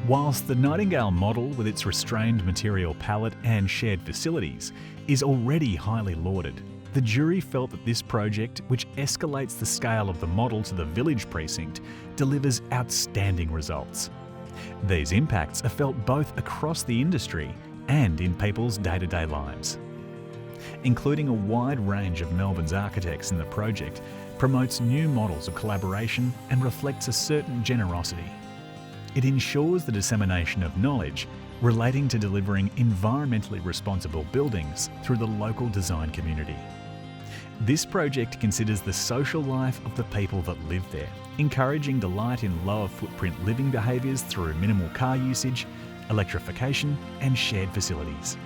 Whilst the Nightingale model, with its restrained material palette and shared facilities, is already highly lauded, the jury felt that this project, which escalates the scale of the model to the village precinct, delivers outstanding results. These impacts are felt both across the industry and in people's day-to-day lives. Including a wide range of Melbourne's architects in the project, promotes new models of collaboration and reflects a certain generosity. It ensures the dissemination of knowledge relating to delivering environmentally responsible buildings through the local design community. This project considers the social life of the people that live there, encouraging delight in lower footprint living behaviours through minimal car usage, electrification and shared facilities.